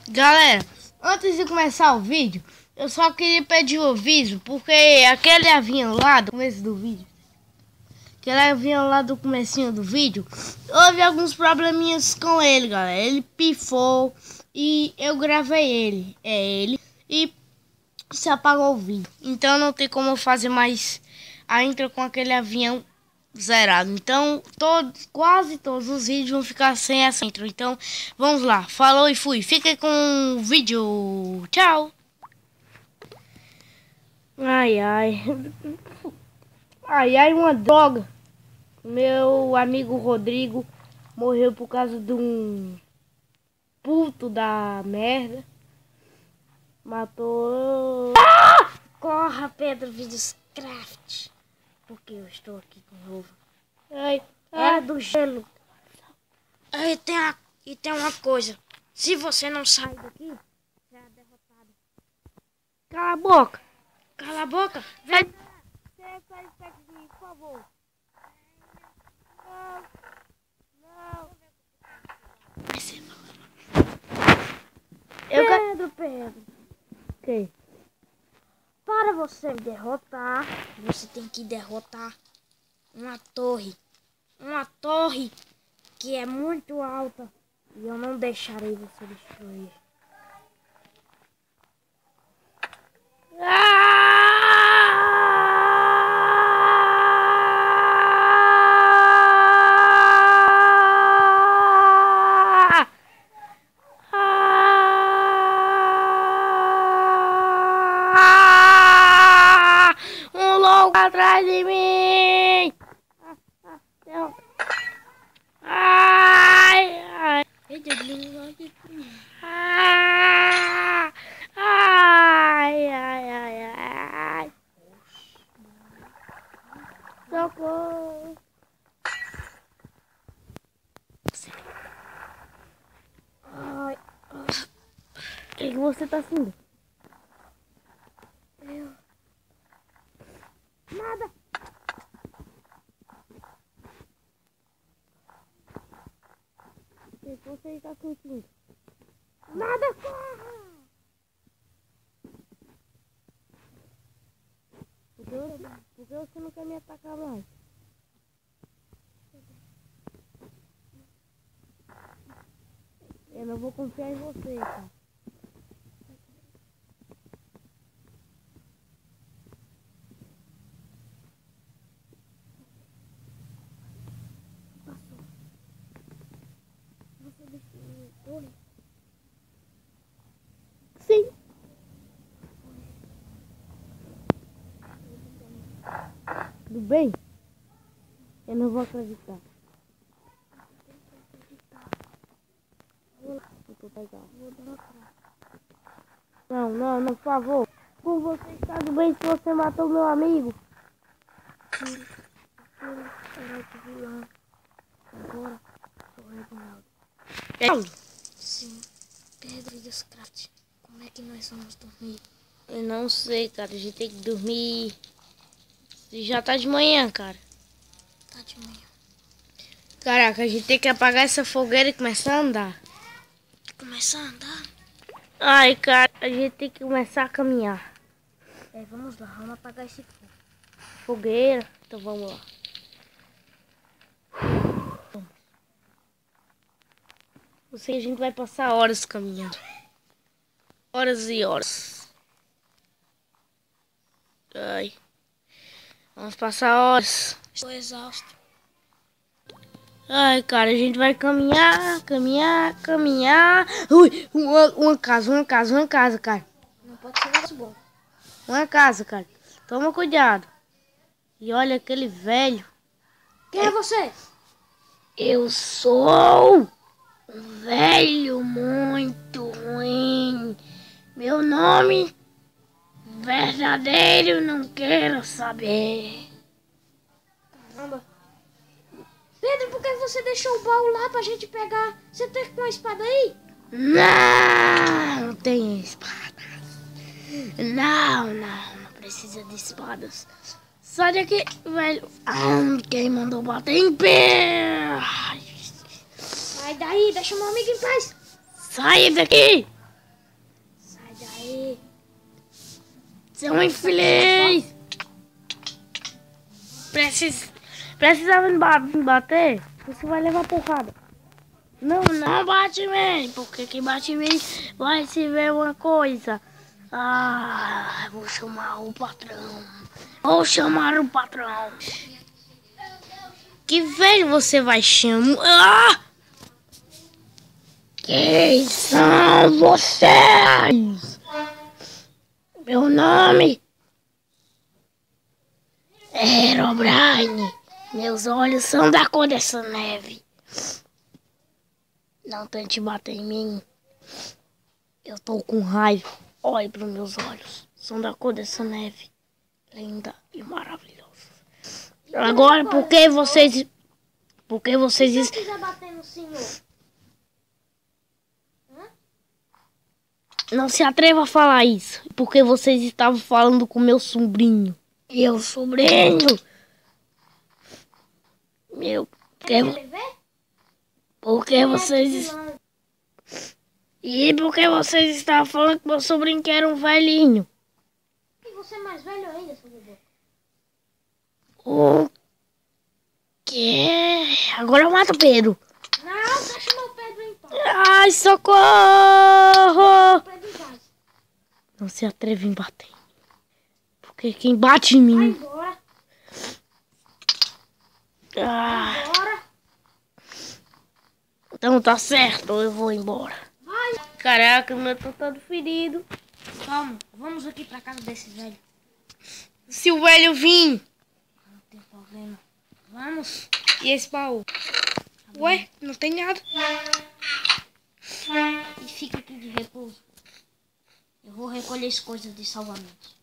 Galera, antes de começar o vídeo, eu só queria pedir um aviso, porque aquele avião lá do começo do vídeo, comecinho do vídeo, houve alguns probleminhas com ele, galera. Ele pifou e eu gravei ele e se apagou o vídeo. Então não tem como eu fazer mais a intro com aquele avião zerado. Então quase todos os vídeos vão ficar sem essa intro. Então vamos lá, falou e fui. Fica com o vídeo. Tchau. Ai, uma droga. Meu amigo Rodrigo morreu por causa de um puto da merda. Matou. Corra, Pedro Videocraft, porque eu estou aqui com o novo. É do gelo. E tem uma coisa. Se você não sair daqui, você é derrotado. Cala a boca. Cala a boca. Vem. Você faz perto de mim, por favor. Não. Pedro. Ok. Para você me derrotar, você tem que derrotar uma torre. Uma torre que é muito alta. E eu não deixarei você destruir. Um louco atrás de mim. Ai. Ai. Socorro. Ai, O que você tá sentindo? nada. O que você está sentindo? Nada, corra. Por que você não quer me atacar mais? Eu não vou confiar em você, cara. Você destruiu a torre? Sim. Tudo bem? Eu não vou acreditar. Vou pegar. Não, por favor. Por você estar do bem se você matou meu amigo. Era de vilão. Agora sou o Reginaldo. Sim, Pedro Videocraft. Como é que nós vamos dormir? Eu não sei, cara. A gente tem que dormir. Já tá de manhã, cara. Tá de manhã. Caraca, a gente tem que apagar essa fogueira e começar a andar. Começar a andar? Ai, cara, a gente tem que começar a caminhar. Vamos lá, vamos apagar esse fogo. Fogueira, então vamos lá. Eu sei que a gente vai passar horas caminhando. Horas e horas. Ai. Vamos passar horas. Estou exausto. Ai, cara, a gente vai caminhar. Ui, uma casa, cara. Não pode ser mais bom. Uma casa, cara. Toma cuidado. E olha aquele velho. Quem é você? Eu sou um velho muito ruim. Meu nome verdadeiro não quero saber. Caramba. Pedro, por que você deixou o baú lá pra gente pegar? Você tá com a espada aí? Não tem espadas. Não precisa de espadas. Sai daqui, velho. Quem mandou bater em pé? Sai daí, deixa meu amigo em paz. Sai daqui. Aí. Você é um infeliz. Precisava me bater? Você vai levar porrada. Não bate em mim. Porque quem bate em mim vai se ver uma coisa. Ah, vou chamar o patrão. Que velho você vai chamar? Ah! Quem são vocês? Meu nome é Herobrine. Meus olhos são da cor dessa neve. Não tente bater em mim. Eu tô com raiva. Olhe para os meus olhos. São da cor dessa neve. Linda e maravilhosa. Agora, por que vocês... Se eu quiser bater no senhor? Não se atreva a falar isso. Porque vocês estavam falando com meu sobrinho. Meu sobrinho? Meu... Por que vocês... E por que vocês estavam falando que meu sobrinho que era um velhinho? E você é mais velho ainda, seu bebê. O quê? Agora eu mato o Pedro. Não, deixa meu Pedro em paz. Ai, socorro! Pedro em paz. Não se atreve em bater. Porque quem bate em Vai mim... embora. Ah, Vai embora. então tá certo, eu vou embora. Vai. Caraca, meu tô todo ferido. Calma, vamos aqui pra casa desse velho. Se o velho vir... Não tem problema. Vamos. E esse baú? Ué, não tem nada. E fica aqui de repouso. Eu vou recolher as coisas de salvamento.